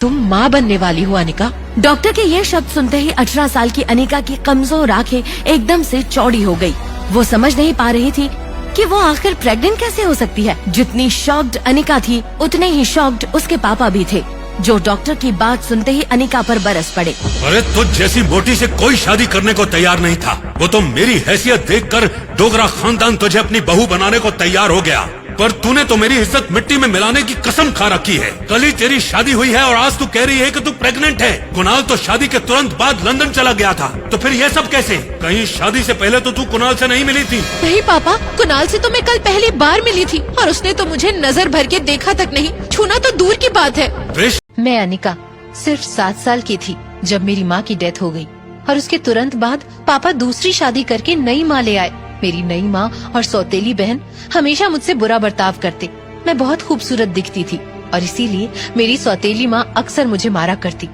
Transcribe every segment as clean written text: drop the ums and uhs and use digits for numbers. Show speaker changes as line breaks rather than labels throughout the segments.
तुम माँ बनने वाली हो अनिका। डॉक्टर के ये शब्द सुनते ही 18 साल की अनिका की कमजोर आंखें एकदम से चौड़ी हो गई। वो समझ नहीं पा रही थी कि वो आखिर प्रेग्नेंट कैसे हो सकती है। जितनी शॉक्ड अनिका थी उतने ही शॉक्ड उसके पापा भी थे, जो डॉक्टर की बात सुनते ही अनिका पर बरस पड़े।
अरे तुझ जैसी मोटी से कोई शादी करने को तैयार नहीं था। वो तो मेरी हैसियत देखकर डोगरा खानदान तुझे अपनी बहू बनाने को तैयार हो गया, पर तूने तो मेरी इज्जत मिट्टी में मिलाने की कसम खा रखी है। कल ही तेरी शादी हुई है और आज तू कह रही है कि तू प्रेग्नेंट है। कुणाल तो शादी के तुरंत बाद लंदन चला गया था, तो फिर ये सब कैसे? कहीं शादी से पहले तो तू कुणाल से नहीं मिली थी?
नहीं पापा, कुणाल से तो मैं कल पहली बार मिली थी और उसने तो मुझे नजर भर के देखा तक नहीं, छूना तो दूर की बात है।
मैं अनिका सिर्फ 7 साल की थी जब मेरी माँ की डेथ हो गई और उसके तुरंत बाद पापा दूसरी शादी करके नई माँ ले आए। मेरी नई माँ और सौतेली बहन हमेशा मुझसे बुरा बर्ताव करते। मैं बहुत खूबसूरत दिखती थी और इसीलिए मेरी सौतेली माँ अक्सर मुझे मारा करती।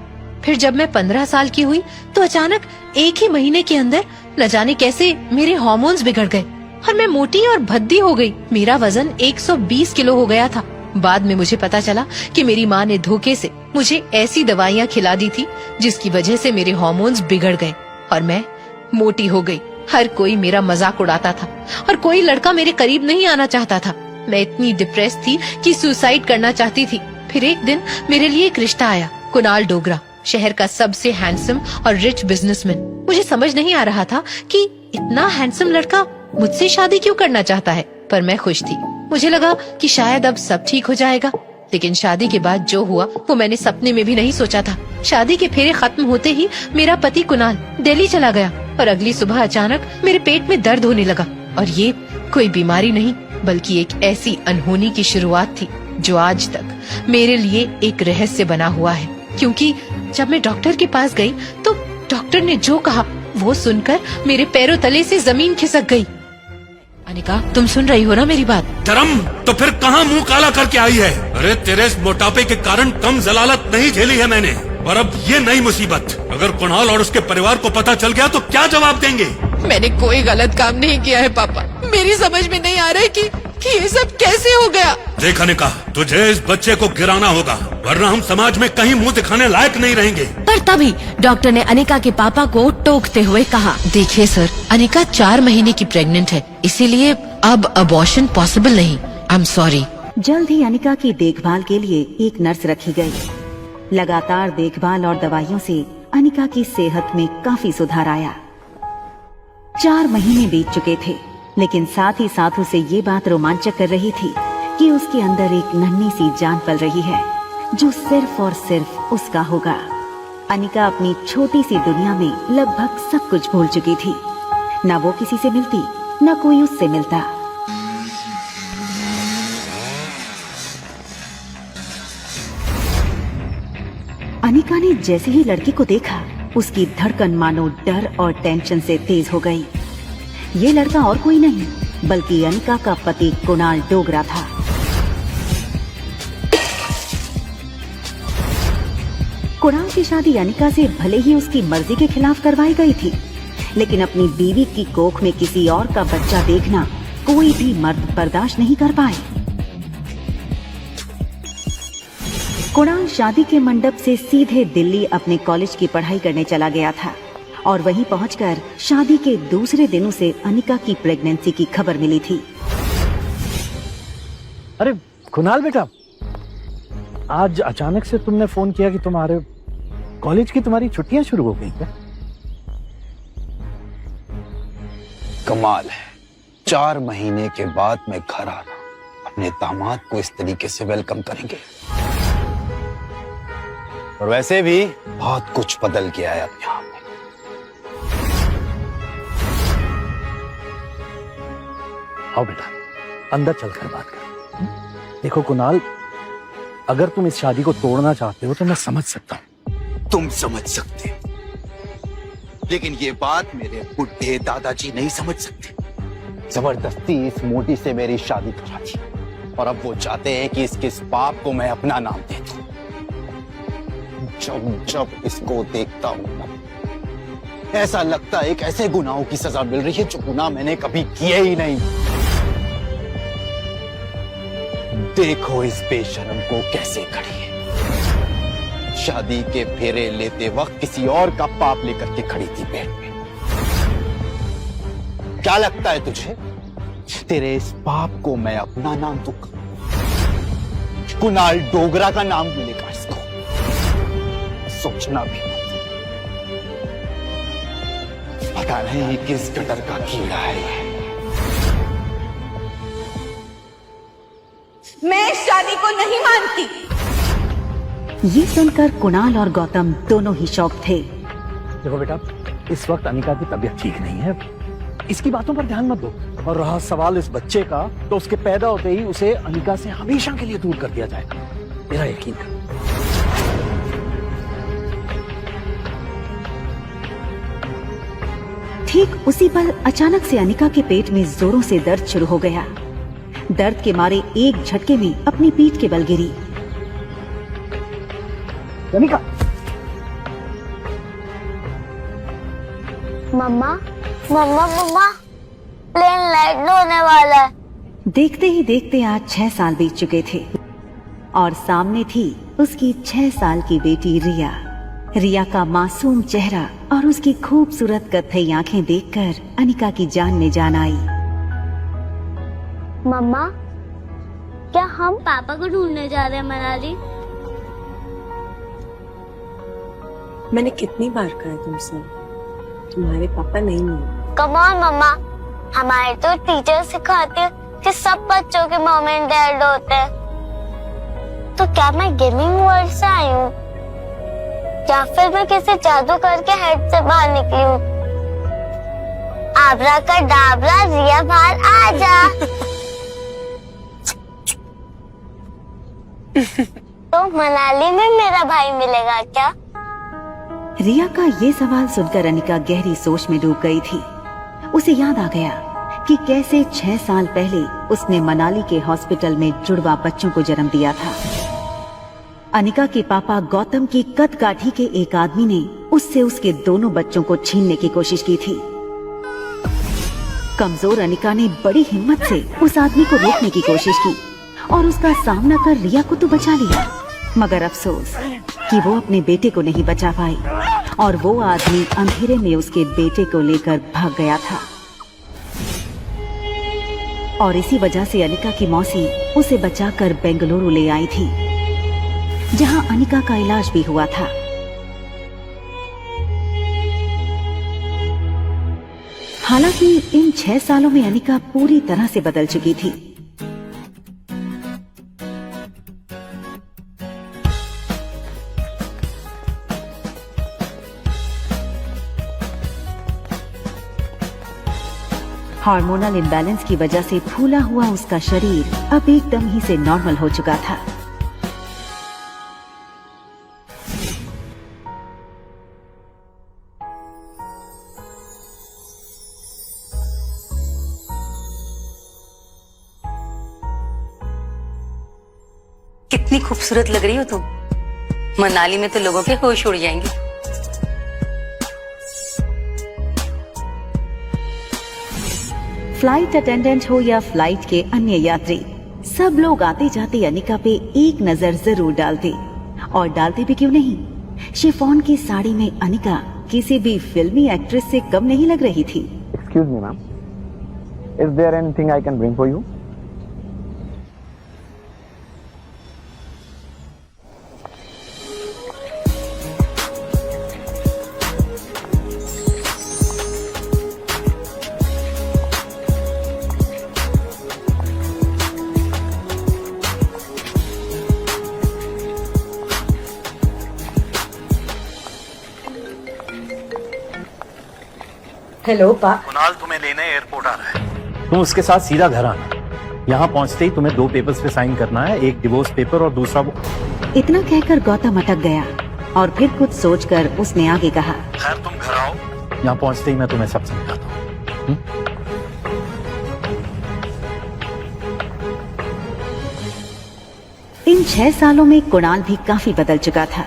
फिर जब मैं 15 साल की हुई तो अचानक एक ही महीने के अंदर न जाने कैसे मेरे हार्मोन्स बिगड़ गए और मैं मोटी और भद्दी हो गई। मेरा वजन 120 किलो हो गया था। बाद में मुझे पता चला कि मेरी माँ ने धोखे से मुझे ऐसी दवाइयाँ खिला दी थी जिसकी वजह से मेरे हार्मोन्स बिगड़ गए और मैं मोटी हो गई। हर कोई मेरा मजाक उड़ाता था और कोई लड़का मेरे करीब नहीं आना चाहता था। मैं इतनी डिप्रेस थी कि सुसाइड करना चाहती थी। फिर एक दिन मेरे लिए एक रिश्ता आया, कुणाल डोगरा, शहर का सबसे हैंडसम और रिच बिजनेसमैन। मुझे समझ नहीं आ रहा था कि इतना हैंडसम लड़का मुझसे शादी क्यों करना चाहता है, पर मैं खुश थी। मुझे लगा कि शायद अब सब ठीक हो जाएगा, लेकिन शादी के बाद जो हुआ वो मैंने सपने में भी नहीं सोचा था। शादी के फेरे खत्म होते ही मेरा पति कुणाल दिल्ली चला गया और अगली सुबह अचानक मेरे पेट में दर्द होने लगा और ये कोई बीमारी नहीं बल्कि एक ऐसी अनहोनी की शुरुआत थी जो आज तक मेरे लिए एक रहस्य बना हुआ है। क्योंकि जब मैं डॉक्टर के पास गई तो डॉक्टर ने जो कहा वो सुनकर मेरे पैरों तले से जमीन खिसक गई।
अनिका, तुम सुन रही हो ना मेरी बात?
धर्म, तो फिर कहाँ मुंह काला करके आई है? अरे तेरे इस मोटापे के कारण कम जलालत नहीं झेली है मैंने, और अब ये नई मुसीबत। अगर कुणाल और उसके परिवार को पता चल गया तो क्या जवाब देंगे?
मैंने कोई गलत काम नहीं किया है पापा। मेरी समझ में नहीं आ रहा है कि ये सब कैसे हो गया।
देख अनिका, तुझे इस बच्चे को गिराना होगा, वरना हम समाज में कहीं मुंह दिखाने लायक नहीं रहेंगे।
पर तभी डॉक्टर ने अनिका के पापा को टोकते हुए कहा,
देखिए सर, अनिका 4 महीने की प्रेग्नेंट है, इसीलिए अब अबॉर्शन पॉसिबल नहीं। I am sorry.
जल्द ही अनिका की देखभाल के लिए एक नर्स रखी गई। लगातार देखभाल और दवाइयों से अनिका की सेहत में काफी सुधार आया। 4 महीने बीत चुके थे, लेकिन साथ ही साथ उसे ये बात रोमांचक कर रही थी कि उसके अंदर एक नन्ही सी जान पल रही है जो सिर्फ और सिर्फ उसका होगा। अनिका अपनी छोटी सी दुनिया में लगभग सब कुछ भूल चुकी थी। न वो किसी से मिलती, न कोई उससे मिलता। अनिका ने जैसे ही लड़की को देखा, उसकी धड़कन मानो डर और टेंशन से तेज हो गई। ये लड़का और कोई नहीं बल्कि अनिका का पति कुणाल डोगरा था। कुणाल की शादी अनिका से भले ही उसकी मर्जी के खिलाफ करवाई गई थी, लेकिन अपनी बीवी की कोख में किसी और का बच्चा देखना कोई भी मर्द बर्दाश्त नहीं कर पाए। कुणाल शादी के मंडप से सीधे दिल्ली अपने कॉलेज की पढ़ाई करने चला गया था और वहीं पहुंचकर शादी के दूसरे दिन उसे अनिका की प्रेगनेंसी की खबर मिली थी।
अरे कुणाल बेटा, आज अचानक से तुमने फोन किया कि तुम्हारे कॉलेज की तुम्हारी छुट्टियां शुरू हो गई क्या?
कमाल है, 4 महीने के बाद मैं घर आना, अपने दामाद को इस तरीके से वेलकम करेंगे। और वैसे भी बहुत कुछ बदल गया है अब यहाँ पे।
आओ बेटा, अंदर चलकर बात कर। देखो कुणाल, अगर तुम इस शादी को तोड़ना चाहते हो तो मैं समझ सकता हूँ।
तुम समझ सकते, लेकिन ये बात मेरे बुढ़े दादाजी नहीं समझ सकते। जबरदस्ती इस मोटी से मेरी शादी करा दी और अब वो चाहते हैं कि इसके इस पाप को मैं अपना नाम दे दूं। जब जब इसको देखता हूं ना, ऐसा लगता है एक ऐसे गुनाहों की सजा मिल रही है जो गुनाह मैंने कभी किए ही नहीं। देखो इस बेशरम को कैसे खड़ी है। शादी के फेरे लेते वक्त किसी और का पाप लेकर के खड़ी थी पेट में। क्या लगता है तुझे तेरे इस पाप को मैं अपना नाम दूंगा? कुणाल डोगरा का नाम मिलेगा इसको, सोचना भी मत। पता नहीं किस गटर का कीड़ा है ये।
मैं इस शादी को नहीं मानती।
ये सुनकर कुणाल और गौतम दोनों ही शॉक थे।
देखो बेटा, इस वक्त अनिका की तबीयत ठीक नहीं है, इसकी बातों पर ध्यान मत दो। और रहा सवाल इस बच्चे का, तो उसके पैदा होते ही उसे अनिका से हमेशा के लिए दूर कर दिया जाएगा, मेरा यकीन कर।
ठीक उसी पल अचानक से अनिका के पेट में जोरों से दर्द शुरू हो गया। दर्द के मारे एक झटके में अपनी पीठ के बल गिरी।
अनिका,
मम्मा मम्मा मम्मा, प्लेन लैंड होने वाला है।
देखते ही देखते आज 6 साल बीत चुके थे और सामने थी उसकी 6 साल की बेटी रिया। रिया का मासूम चेहरा और उसकी खूबसूरत कत्थई आंखें देखकर अनिका की जान में जान आई।
मम्मा, क्या हम पापा को ढूंढने जा रहे हैं मनाली?
मैंने कितनी बार कहा तुमसे, तुम्हारे पापा नहीं मिले।
कम ऑन मम्मा, हमारे तो टीचर सिखाते हैं कि सब बच्चों के मॉम एंड डैड होते हैं। तो क्या मैं गेमिंग वर्ल्ड से आई हूँ, या फिर मैं किसी जादू करके हेड से बाहर निकली हूँ? आबरा का डाबरा, रिया बाहर आ जा। तो मनाली में मेरा भाई मिलेगा क्या?
रिया का ये सवाल सुनकर अनिका गहरी सोच में डूब गई थी। उसे याद आ गया कि कैसे 6 साल पहले उसने मनाली के हॉस्पिटल में जुड़वा बच्चों को जन्म दिया था। अनिका के पापा गौतम की कदकाठी के एक आदमी ने उससे उसके दोनों बच्चों को छीनने की कोशिश की थी। कमजोर अनिका ने बड़ी हिम्मत से उस आदमी को रोकने की कोशिश की और उसका सामना कर रिया को तो बचा लिया, मगर अफसोस कि वो अपने बेटे को नहीं बचा पाई और वो आदमी अंधेरे में उसके बेटे को लेकर भाग गया था। और इसी वजह से अनिका की मौसी उसे बचाकर बेंगलुरु ले आई थी, जहां अनिका का इलाज भी हुआ था। हालांकि इन 6 सालों में अनिका पूरी तरह से बदल चुकी थी। हार्मोनल इम्बैलेंस की वजह से फूला हुआ उसका शरीर अब एकदम ही से नॉर्मल हो चुका था।
कितनी खूबसूरत लग रही हो तुम। मनाली में तो लोगों के होश उड़ जाएंगे।
फ्लाइट अटेंडेंट हो या फ्लाइट के अन्य यात्री, सब लोग आते जाते अनिका पे एक नजर जरूर डालते। और डालते भी क्यों नहीं, शिफॉन की साड़ी में अनिका किसी भी फिल्मी एक्ट्रेस से कम नहीं लग रही थी।
Excuse me, ma'am. Is there anything I can bring for you?
Hello पा।
कुणाल तुम्हें लेने एयरपोर्ट आ रहा है, तुम उसके साथ सीधा घर आना। यहाँ पहुँचते ही तुम्हें 2 पेपर्स पे साइन करना है, एक डिवोर्स पेपर और दूसरा वो।
इतना कहकर गौतम अटक गया और फिर कुछ सोचकर उसने आगे कहा,
खैर तुम घर आओ, यहाँ पहुँचते ही मैं तुम्हें सब समझाता हूँ।
इन 6 सालों में कुणाल भी काफी बदल चुका था।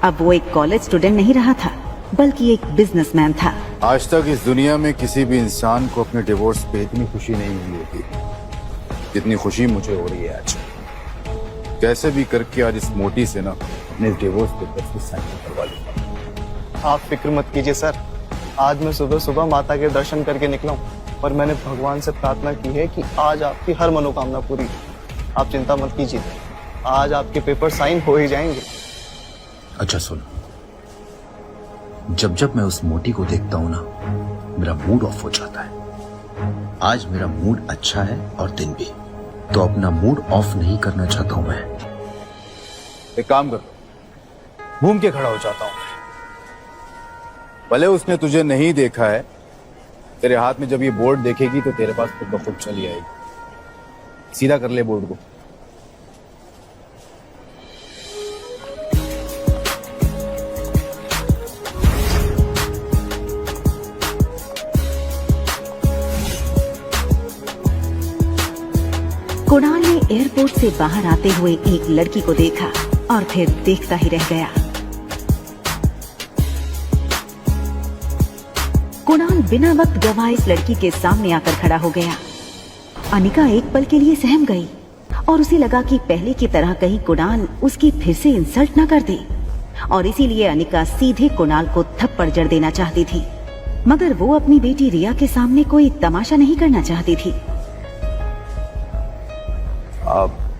अब वो एक कॉलेज स्टूडेंट नहीं रहा था, बल्कि एक बिजनेसमैन था।
आज तक इस दुनिया में किसी भी इंसान को अपने डिवोर्स पे इतनी खुशी नहीं मिली होगी जितनी खुशी मुझे हो रही है आज। कैसे भी करके आज इस मोटी से ना अपने डिवोर्स पेपर्स पे साइन करवा लूंगा।
आप फिक्र मत कीजिए सर, आज मैं सुबह सुबह माता के दर्शन करके निकला हूँ और मैंने भगवान से प्रार्थना की है कि आज आपकी हर मनोकामना पूरी हो। आप चिंता मत कीजिए, आज आपके पेपर साइन हो ही जाएंगे।
अच्छा सुनो, जब जब मैं उस मोटी को देखता हूं ना, मेरा मूड ऑफ हो जाता है। आज मेरा मूड अच्छा है और दिन भी, तो अपना मूड ऑफ नहीं करना चाहता हूं मैं।
एक काम कर, घूम के खड़ा हो जाता हूं। भले उसने तुझे नहीं देखा है, तेरे हाथ में जब ये बोर्ड देखेगी तो तेरे पास खुद ब खुद चली आएगी। सीधा कर ले बोर्ड को।
कुणाल ने एयरपोर्ट से बाहर आते हुए एक लड़की को देखा और फिर देखता ही रह गया। कुणाल बिना वक्त गवाए इस लड़की के सामने आकर खड़ा हो गया। अनिका एक पल के लिए सहम गई और उसे लगा कि पहले की तरह कहीं कुणाल उसकी फिर से इंसल्ट न कर दे, और इसीलिए अनिका सीधे कुणाल को थप्पड़ जड़ देना चाहती थी, मगर वो अपनी बेटी रिया के सामने कोई तमाशा नहीं करना चाहती थी।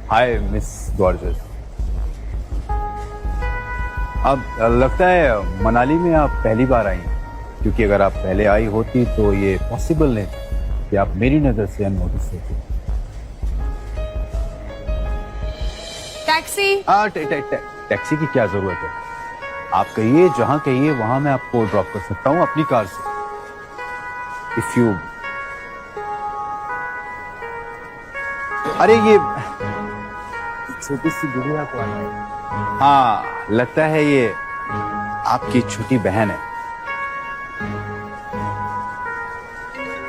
Hi miss gorgeous. अब लगता है मनाली में आप पहली बार आई हैं, क्योंकि अगर आप पहले आई होती तो ये पॉसिबल नहीं कि आप मेरी नजर से अननोटिस होती।
टैक्सी।
टैक्सी की क्या जरूरत है? आप कहिए, जहां कहिए वहां मैं आपको ड्रॉप कर सकता हूं अपनी कार से। इफ यू, अरे ये छोटी सी गुड़िया को, हाँ लगता है ये आपकी छोटी बहन है।